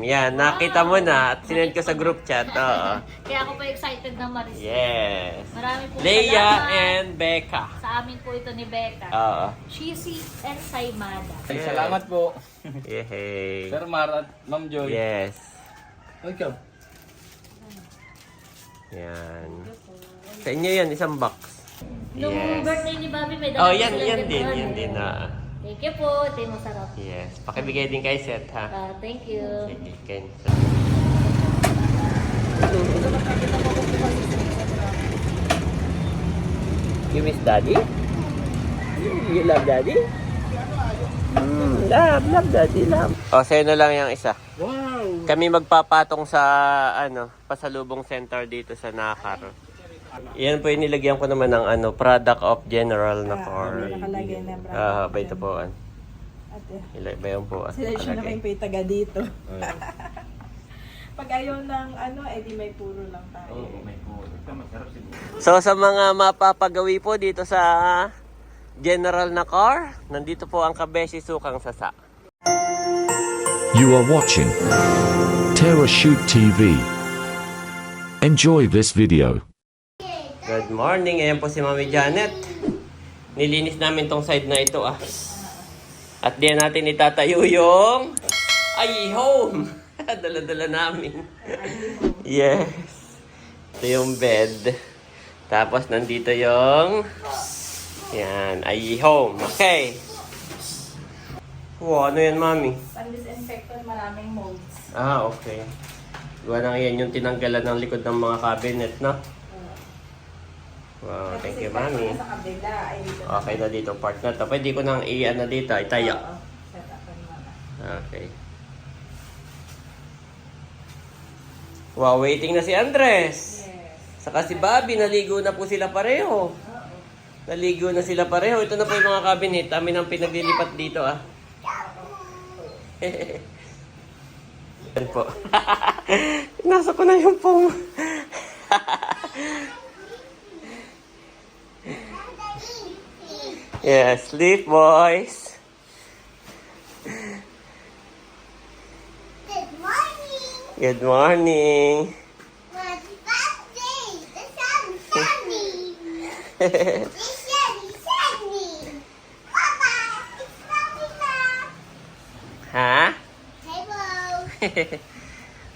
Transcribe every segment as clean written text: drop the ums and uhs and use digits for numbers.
Yan, nakita mo na at sinend ko sa group chat. Oo. Kaya ako pa excited na ma-receive. Yes. Marami po Leia salamat. and Becca. Sa amin po ito ni Becca. Oo. Cheesy and Saimada. Yes. Salamat po. Yehey. Sir Mar at Ma'am Joy. Yes. Ikaw. Yan. Sa inyo yan, isang box. Nung Yes. birthday ni Bobby, may Oh, dala yan, po silang yan din. ganun. Yan din na. Thank you po. Ito yung masarap. Yes. Pakibigay din kay Seth, ha? Thank you. Sige, Ken. You miss daddy? You love daddy? Love daddy, love. O, sa'yo na lang yung isa. Wow! Kami magpapatong sa, pasalubong center dito sa Nakar. Yan po yung nilagyan ko naman ng, product of General Nakar. Nakalagay na Ba ito po, At Bayan po. sila siya na nakalagay. kayo taga dito. Pag ayaw ng edi may puro lang tayo. May po. Ito masarap siguro. So sa mga mapapagawi po dito sa General Nakar, nandito po ang Kabeshi Sukang Sasa. You are watching Terra Shoot TV. Enjoy this video. Good morning, ayan po si Mami Janet. Nilinis namin tong side na ito At diyan natin itatayo yung home. Dala-dala namin. Yes. Ito yung bed. Tapos nandito yung yan, home. Okay. Wow, ano yan, Mami? Pan-disinfectant, maraming molds. Okay. Gawa na yan yung tinanggalan ng likod ng mga cabinet, no? Wow, thank you, Mami. Sa kabila ay dito. Okay na dito, part na to. Pwede ko nang i-ano dito, itayo. Oo, set upan mo na. Okay. Wow, waiting na si Andres. Yes. Saka si Bobby, naligo na po sila pareho. Naligo na sila pareho. Ito na po yung mga cabinet. Amin ang pinaglilipat dito, Yan po. Nasa ko na yung pong. Yes, sleep, boys. Good morning. Good morning. Happy birthday. The sun sunny. It's sunny. Papa, it's coming now. Ha? Hello.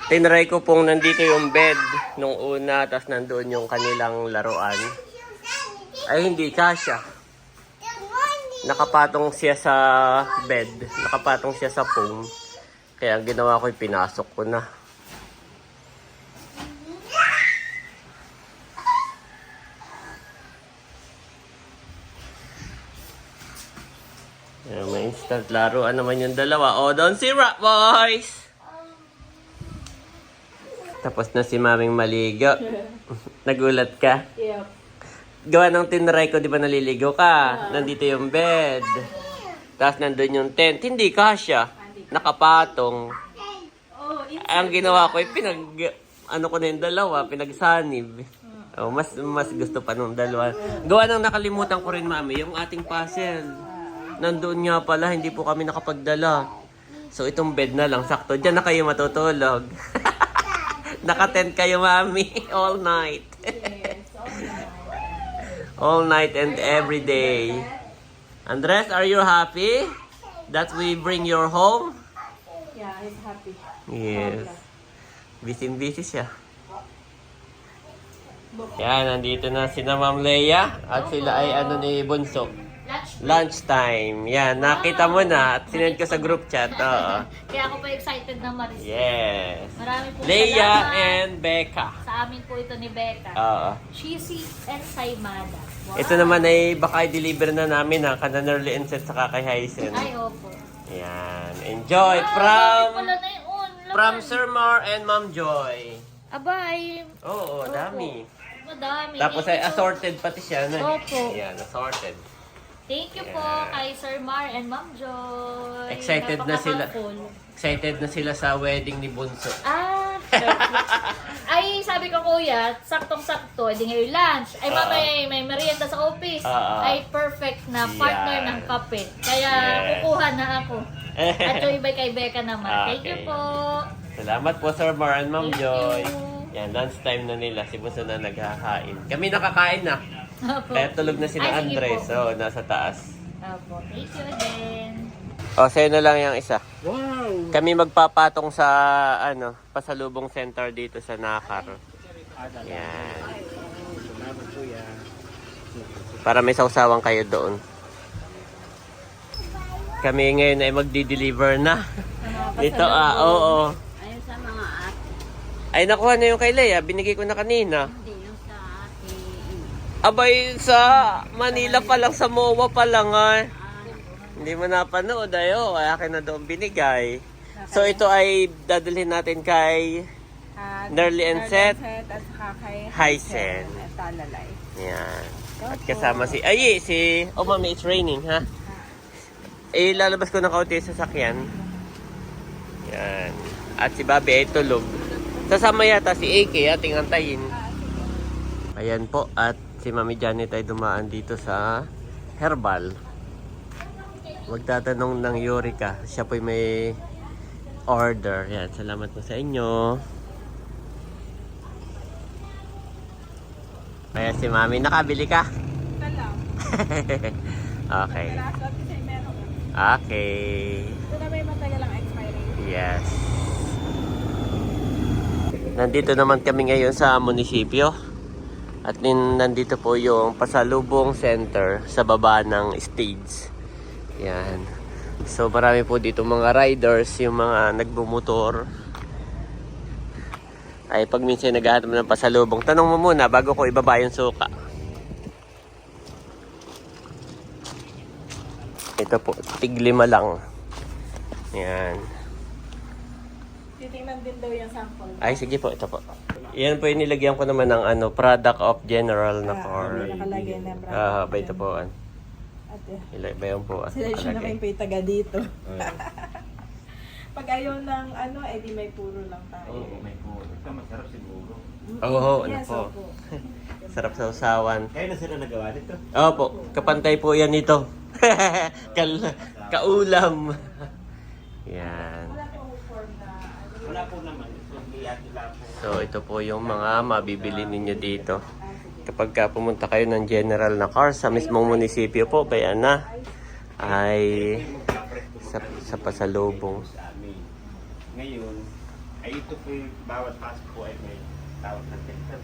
Tinry ko pong nandito yung bed nung una, tapos nandoon yung kanilang laruan. Ay, hindi kasya. Good morning. Nakapatong siya sa bed. Nakapatong siya sa foam. Kaya ang ginawa ko, pinasok ko na. Yan, may instant laruan naman yung dalawa. Oh, don't see rat, boys! Tapos na si Maming maligo. Nagulat ka? Yep. Gawa ng tinry ko, di ba naliligo ka? Nandito yung bed. Tapos nandun yung tent. Hindi kasya. Nakapatong. Oh, Ang ginawa ko, ano ko na yung dalawa, pinagsanib. Oh, mas gusto pa nung dalawa. Gawa ng nakalimutan ko rin, Mami, yung ating puzzle. Nandun nga pala, hindi po kami nakapagdala. So itong bed na lang, sakto. Diyan na kayo matutulog. Naka-tent kayo, Mami, all night. All night and every day. Andres, are you happy that we bring your home? yeah, he's happy. Yes. Busy siya. Yan, nandito na sina Ma'am Leia at sila ay ni Bunso. Lunch time. Yan, nakita mo na at sinend ko sa group chat. Oo. Kaya ako pa excited na ma-receive. Yes. Marami po Leia salamat. and Becca. Sa amin po ito ni Becca. Oo. Cheesy and Saimada. Wow. Ito naman ay baka i-deliver na namin kana Nerly and Seth saka kay Hysen. Ay, opo. Yan. Enjoy Wala from na yun. from Sir Mar and Ma'am Joy. Abay. Oo, dami. Madami. Tapos ay assorted pati siya. No? Opo. Yan, assorted. Thank you po Yeah. kay Sir Mar and Ma'am Joy. Excited na sila. Napaka-helpful. Excited na sila sa wedding ni Bunso. Ay, sabi ko kuya, saktong-sakto, edi ngayon lunch. Ay, may merienda sa office. Ay, perfect na partner Yeah. ng kape. Kaya, Yes. kukuha na ako. At yung iba kay Becca naman. Thank you Okay. po. Salamat po, Sir Mar and Ma'am Thank Joy. you. Yan, lunch time na nila. Si Bunso na naghahakain. Kami nakakain na. Opo. Kaya tulog na sila Ay, sige Andres. po. So, nasa taas. Opo. Thank you again. O, sa'yo na lang yung isa. Wow! Kami magpapatong sa, pasalubong center dito sa Nakar. Yan. Salamat po yan. Para may sausawan kayo doon. Kami ngayon ay magdi-deliver na. Dito, oo. Ayun sa mga ate. Ay, nakuha na yung kay Leia. Binigay ko na kanina. Hindi yung sa ate. Abay, sa Manila pa lang, sa MOA pa lang, ay. Hindi mo napanood, ayo. Kaya akin na doon binigay. So, ito ay dadalhin natin kay Nerly and Seth. At saka kay Hysen. at Talalay. Yan. At kasama si... Ay, si... Oh, mami, it's raining, ha? Eh, lalabas ko ng kaunti sa sasakyan. Yan. At si Bobby ay tulog. Sasama yata si AK, ating antayin. Ayan po. At si Mami Janet ay dumaan dito sa Herbal. Magtatanong ng Eureka. Siya po'y may order. Yan. Salamat po sa inyo. Ayan si Mami. Nakabili ka? Okay. Okay. Ito na may matagal ang expiry. Yes. Nandito naman kami ngayon sa munisipyo. At nandito po yung pasalubong center sa baba ng stage. Yan. So marami po dito mga riders, yung mga nagbumotor. Ay pag minsan naghahanap ng pasalubong, tanong mo muna bago ko ibaba yung suka. Ito po, tig-5 lang. Yan. Titingnan din daw yung sample. Ay, sige po, ito po. Yan po yung nilagyan ko naman ng product of General na car. Nakalagay na brand. Ba ito po. Ate. Ba yun po. Sila siya naman yung taga dito. Ah. Pag ayaw ng di may puro lang tayo. Oo, may po. Ito masarap siguro. Oo, ano Yes, po. opo. Sarap sa usawan. Kaya na sila nagawa nito? Opo, kapantay po yan ito. Kaulam. Yan. Wala po naman. So, ito po yung mga mabibili ninyo dito. Kapag ka pumunta kayo ng General na car sa mismong munisipyo po, bayan na, ay sa pasalubong. Sa amin. Ngayon, ay ito po yung bawat pasok po ay may tawag ng tensor.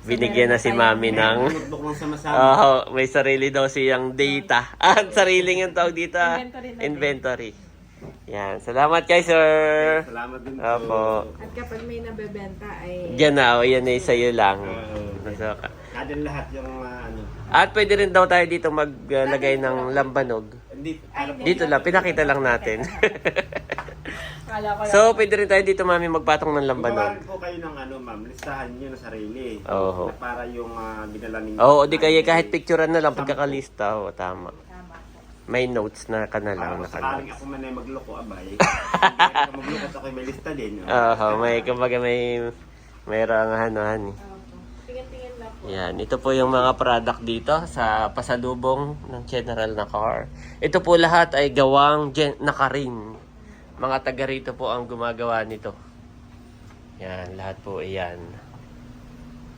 Binigyan na si Mami ng... Notebook lang sama-sama. may sarili daw siyang data. Sariling yung tawag dito. Inventory na Inventory. Yan. Salamat kay sir. Salamat din po. Opo. At kapag may nabebenta ay... Diyan na. Yan ay sa'yo lang. Oo. Nasa- Nadin lahat yung At pwede rin daw tayo dito maglagay ng lambanog. Hindi. Dito lang. Pinakita lang natin. Kala ko So, pwede rin tayo dito, Mami, magpatong ng lambanog. Gumawa po kayo ng ma'am. Listahan nyo na sarili. Oo. Na para yung dinala ninyo. Oo, di kaya kahit picturean na lang pagkakalista. Oo, tama. tama. May notes na ka na lang. Para sakaling Naka-notes. ako man ay magloko, abay. Hindi ako magloko at ako may lista din. Oo, may kumbaga mayroong ano-han. Tingin-tingin lang po. Yan, ito po yung mga product dito sa pasalubong ng General na car. Ito po lahat ay gawang Nakarin. Mga taga rito po ang gumagawa nito. Yan, lahat po iyan.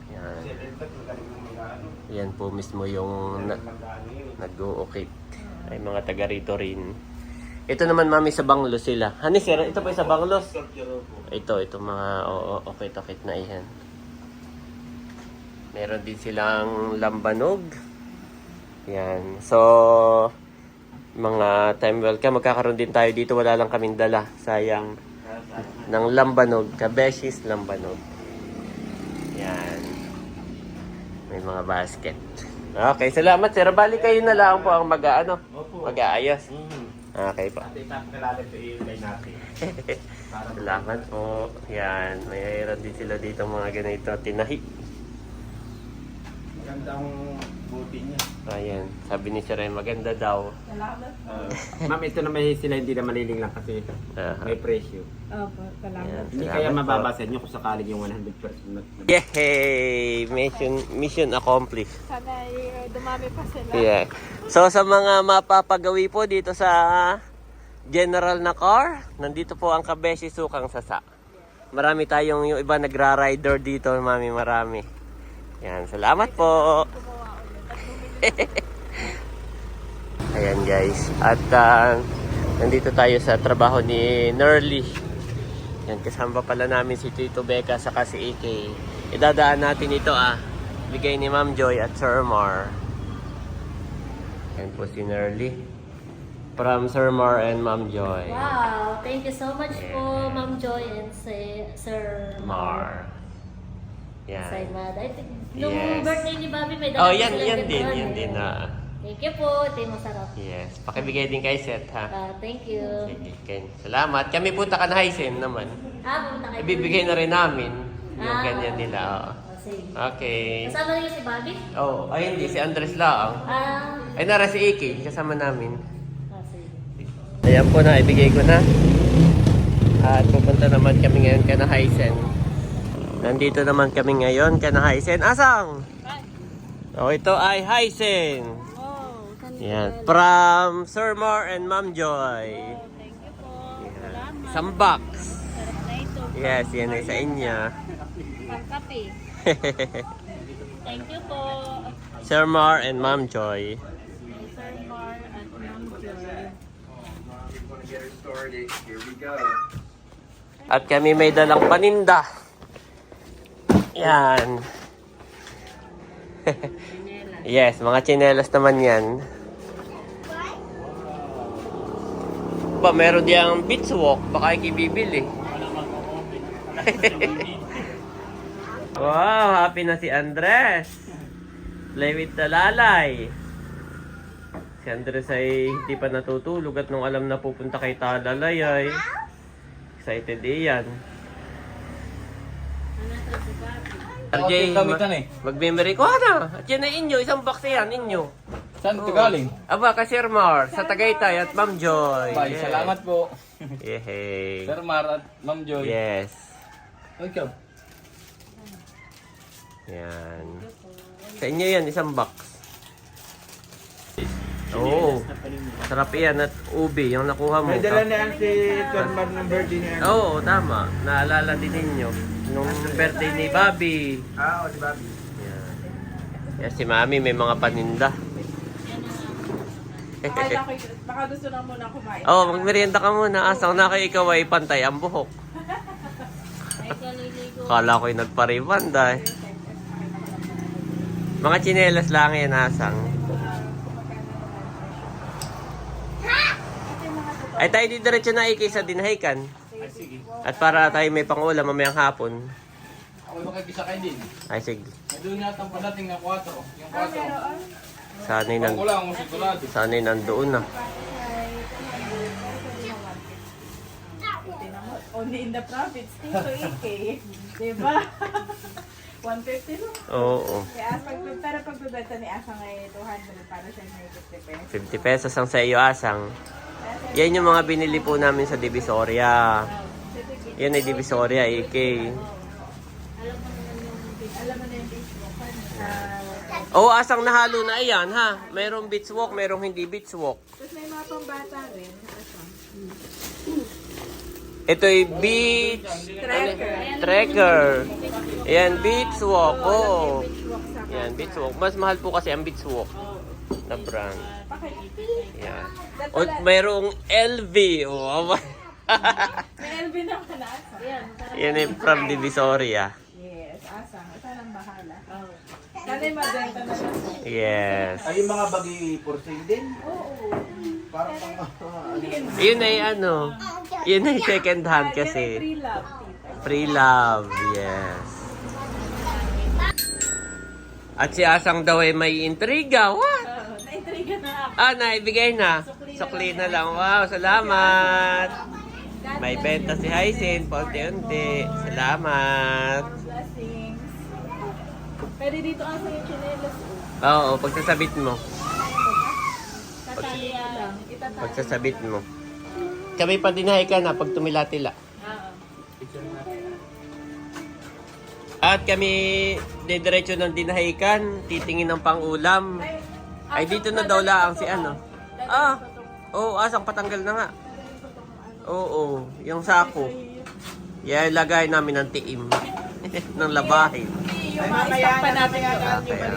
Yan. Yan po mismo yung nag-uukit. Ay mga taga rito rin. Ito naman, Mami, sa Banglos sila. Hani, sir, ito po sa Banglos. Ito mga okit-okit na iyan. Meron din silang lambanog. Yan. So, mga time welcome. Magkakaroon din tayo dito. Wala lang kaming dala. Sayang. Ng lambanog. Kabeshis lambanog. Yan. May mga basket. Okay, salamat sir. Bali kayo na lang po ang mag-aayos. Okay po. Salamat po. Yan. Mayroon din sila dito mga ganito. Tinahi. Maganda ang buti niya. Ayan. Sabi ni Sir, maganda daw. Salamat. Ma'am, ito na may sila hindi na maliling lang kasi may presyo. Opo, salamat. Ayan. Hindi Salamat kaya po. mababasa nyo kung sakaling yung 100%. Yay! Mission accomplished. Sana dumami pa sila. Yeah. So sa mga mapapagawi po dito sa general na car. Nandito po ang Kabeshi Sukang Sasa. Marami tayong yung iba nagra-rider dito, mami, marami. Yan, salamat po. Ayan guys. At nandito tayo sa trabaho ni Nerly. Yan, kasama pala namin si Tito Becca saka si AK. Idadaan natin ito bigay ni Ma'am Joy at Sir Mar. Yan po si Nerly. From Sir Mar and Ma'am Joy. Wow, thank you so much po, Ma'am Joy and Sir Mar. Say, Yan. Mad. I think, nung Yes. birthday ni Bobby, may Oh, dala yan silang din. ganun, Yan eh. din. Thank you po, ito yung masarap. Yes. Pakibigay din kay Seth, ha? Thank you. Sige, Ken. Salamat. Kami punta ka na Hisense naman. Pumunta kayo. Ibibigay na rin namin yung ganyan okay. nila. Sige. Okay. Kasama rin si Bobby? Oh, ay hindi. Si Andres lang. Ay, nara si Iki. Kasama namin. Sige. Ayan po na. Ibigay ko na. At pupunta naman kami ngayon ka na Hisense. Nandito naman kami ngayon ka na Hisense. Asang? Oh, ito ay Hisense. Yan. From Sir Mar and Ma'am Joy. Thank you po. Yan. Isang box. Sarap na ito. Yes, yan ay sa inyo. Pangkape. Thank you po. Sir Mar and Ma'am Joy. Sir Mar at Ma'am Joy. At kami may dalang paninda. Yan. Yes, mga tsinelas naman yan. Ba, meron diyang beach walk. Baka ikibibili. Wow, happy na si Andres. Play with the lalay. Si Andres ay hindi pa natutulog at nung alam na pupunta kay Talalay ay excited iyan. RJ, mag-memory ko na. At yan ay inyo, isang box yan, inyo. Saan ito galing? Aba, kay Sir Mar, sa Tagaytay at Ma'am Joy. Bye, salamat po. Yehey. Sir Mar at Ma'am Joy. Yes. Okay. Yan. Sa inyo yan, isang box. Oo. Sarap yan at ubi, yung nakuha mo. May dala na yan si Sir Mar ng birthday niya. Oo, tama. Naalala din ninyo. Nung birthday ni Bobby. Oo, si Bobby. Yan. Yan si Mami, may mga paninda. Baka gusto na muna kumain. Oh, magmerienda ka muna. Asang na kayo ikaw ay pantay ang buhok. Kala ko'y nagparibanda eh. Mga tsinelas lang yan, Asang. Ay tayo di diretso na ikay sa dinhahikan. At para tayo may pangulam mamayang hapon. Ako makikisakay din. Ay sige. Doon yata ang padating na 4. Yung 4. Sana'y Ako lang, kung sigurado. sana'y nandoon na. Only in the profits, Tito Ike. Diba? 150 no? Oo. Pero pagbibenta ni Asa ngayon, 200 para siya may 50 pesos. 50 pesos ang sa iyo, Asang. Yan yung mga binili po namin sa Divisoria. Yan ay Divisoria, AK. Alam mo na yung Facebook. Oo, Asang nahalo na yan, ha? Merong beach walk, merong hindi beach walk. Tapos may mga pambata rin. Asa? Ito'y beach trekker. Ayan, beach walk. Oo. Yan, beach walk. Mas mahal po kasi ang beach walk na brand. Yan. O, mayroong LV. Oh, May LB naman na Asa. yan ay from Divisoria. Yes, Asa. Asa nang bahala. Kasi mabenta na lang. Yes. Ay, yung mga bagi for sale din? Oo. Parang pang... Yun ay ano, yun ay second hand kasi. Free love, tita. Free love, yes. At si Asang daw ay may intriga. What? Naintriga na ako. Naibigay na. Sukli na lang. Wow, salamat. May benta si Hisense, paunti-unti. Salamat. More blessings. Pwede dito ang sa chinelas. Oo, pagsasabit mo. Tatali lang. Itatali. Pagsasabit mo. Kami pa dinahay ka na pag tumila-tila. At kami didiretso ng dinahikan, titingin ng pangulam. Ay dito na daw laang si ano. Oo, Asang patanggal na nga. Oo, yung sako. Yan, lagay namin ng tiim. ng labahin. Yung mga stock pa natin yun. Kaya,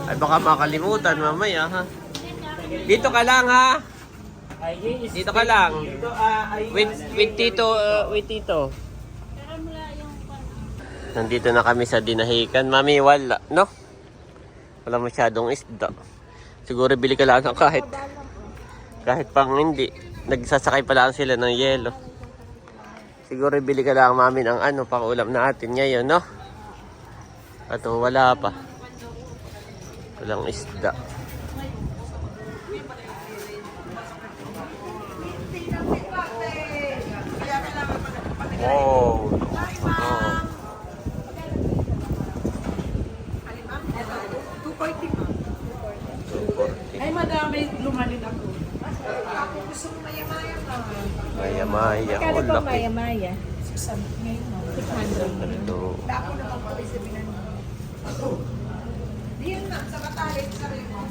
ay baka makalimutan mamaya ha. Dito ka lang ha. Dito ka lang. With tito, with tito. Nandito na kami sa dinahikan. Mami, wala, no? Wala masyadong isda. Siguro bili ka lang ng kahit pang hindi. Nagsasakay pa lang sila ng yelo. Siguro bili ka lang mami ng ano, pang ulam natin ngayon, no? At wala pa. Walang isda. Wow. Oh. Ay, madami lumalin ako. Ako gusto mo maya-maya na. Maya-maya. Kano Oh, ba laki. maya-maya? 600 ngayon, no? 600. Ito. Dako na pang pala sa binan mo. Diyan na, sa katalit sa rin mo.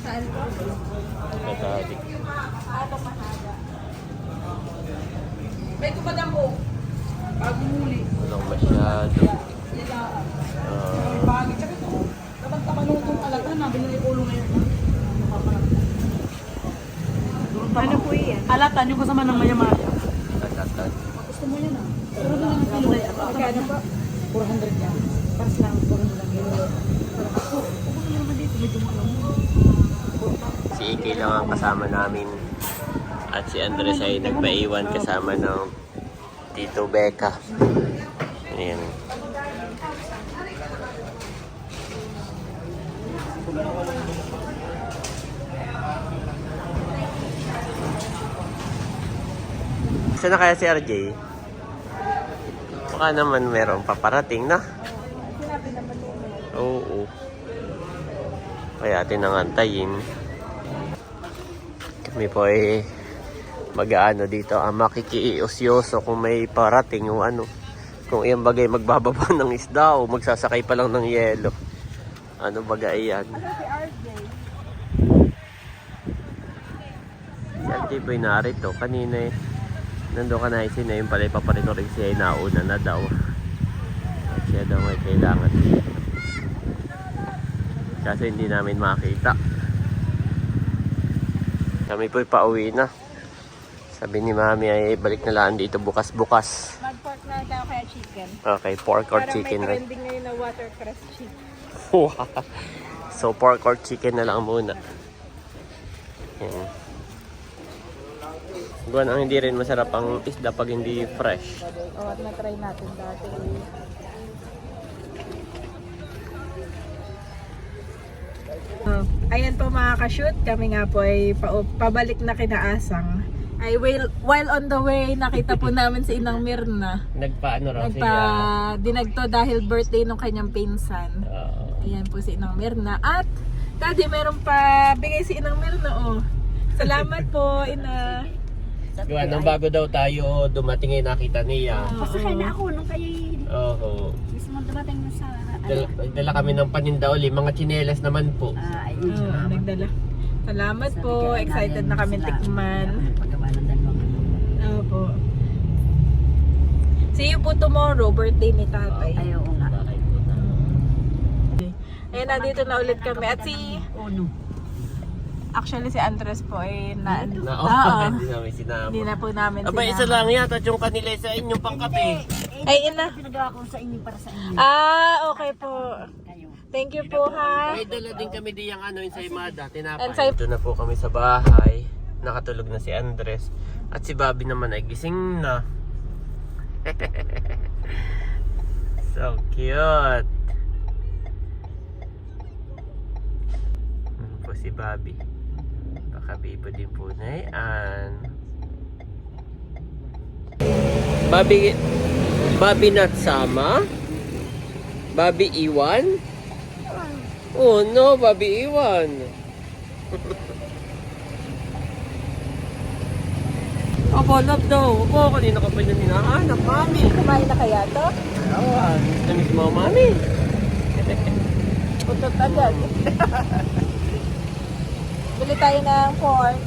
Saan ko? Katali. Yung mahaba, mahaba. May kumadang mo. Bago muli. Walang masyado. Lilaan. Ah, Bagay. Tsaka ito, taman-tamanutong alaga na, binili-ulo ngayon. Ano po yan? Alatan, yung kasama ng maya-maya. tatatan. Gusto mo yan ah. Pero ba lang kilo na yan? Magkano pa? 400 yan. Paras lang, 400 lang kilo. Kung naman dito, medyo malang. Si Iki lang ang kasama namin. At si Andres ay nagpaiwan kasama ng Tito Becca. Ayan. Saan na kaya si RJ? Baka naman meron paparating na. Oo. Kaya atin nang antayin. Kami po ay mag-aano dito, makikiusyoso kung may parating o ano. Kung iyang bagay magbababa ng isda o magsasakay pa lang ng yelo. Ano bagay yan? Si RJ po ay narito. Kanina eh. Nandun ka na isin na yung pala ipaparito rin siya ay nauna na daw. At siya daw may kailangan. Kasi hindi namin makita. Kami po'y pauwi na. Sabi ni Mami ay balik na lang dito bukas-bukas. Mag-pork na daw kaya chicken. Okay, pork or Parang chicken. may trending ngayon na watercress chicken. So pork or chicken na lang muna. Yan. Buwan ang hindi rin masarap ang isda pag hindi fresh. O, at na-try natin dati. Ayan po mga ka-shoot, kami nga po ay pabalik na kinaasang. Ay while on the way, nakita po namin si Inang Mirna. Nagpaano raw Dinagto dahil birthday nung kanyang pinsan. Ayan po si Inang Mirna. At daddy, meron pa bigay si Inang Mirna. Oh. Salamat po, Ina. Gawa nang bago daw tayo dumating ay nakita niya. Pasakay na ako nung kayo Oo. mismo dumating na sa... Dala kami ng paninda uli, mga tsinelas naman po. Nagdala. Salamat po. Excited na kami tikman. Opo. See you po tomorrow, birthday ni tatay. Ayaw nga. Ayan, nandito na ulit kami. At actually si Andres po ay Hindi namin sinama. Hindi na po namin Aba, isa lang yata yung kanila sa inyong pangkape. Ay, ina. Pinagawa ko sa inyo para sa inyo. Okay po. Kayo. Thank you po ha. May dala din kami diyang ano, yung sa Imada, tinapay. Ensay- Ito na po kami sa bahay. Nakatulog na si Andres. At si Bobby naman ay gising na. So cute. Po si Bobby. Baka bibo din po na yan. Bobby not sama? Bobby iwan? Oh no, Bobby iwan. Opo, love daw. Opo, kanina ka pa niya hinahanap, Mami. Kumain na kaya to? Awan, namis mo, Mami. Putot agad. Bili tayo ng pork.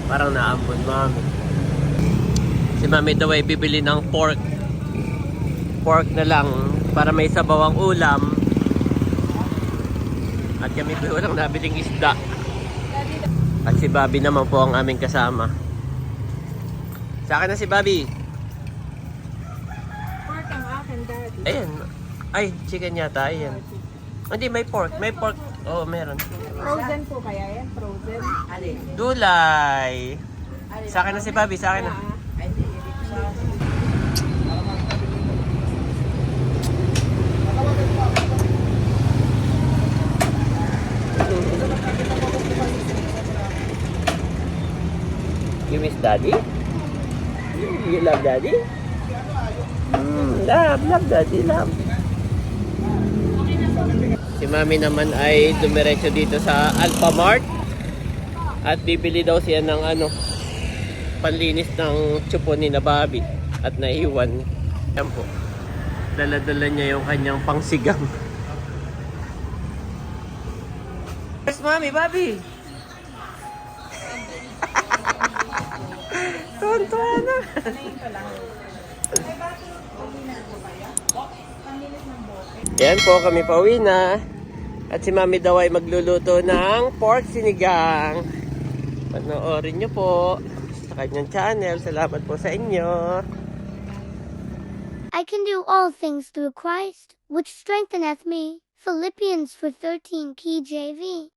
Parang naambon, mami. Si mami daw ay bibili ng pork. Pork na lang para may sabawang ulam. At kami po walang nabiling isda. At si Bobby naman po ang aming kasama. Sa akin na si Bobby. Pork ang akin, Daddy. Ayan. Ay, chicken yata. Ayan. Hindi, may pork. May pork. Oo, meron. Frozen po kaya yan? Frozen? Dulay. Sa akin na si Bobby. Sa akin na. You miss Daddy? You love Daddy? Love Daddy, love. Si Mami naman ay dumiretso dito sa Alphamart at bibili daw siya ng panlinis ng tsupo ni na Bobby at naiwan. Yan po. Dala-dala niya yung kanyang pangsigang. Yes, Mami, Bobby. Tuwan-tuwa na. Yan po, kami pauwi na. At si Mami daw ay magluluto ng pork sinigang. Panoorin nyo po sa kanyang channel. Salamat po sa inyo. I can do all things through Christ, which strengtheneth me. Philippians 4:13 KJV.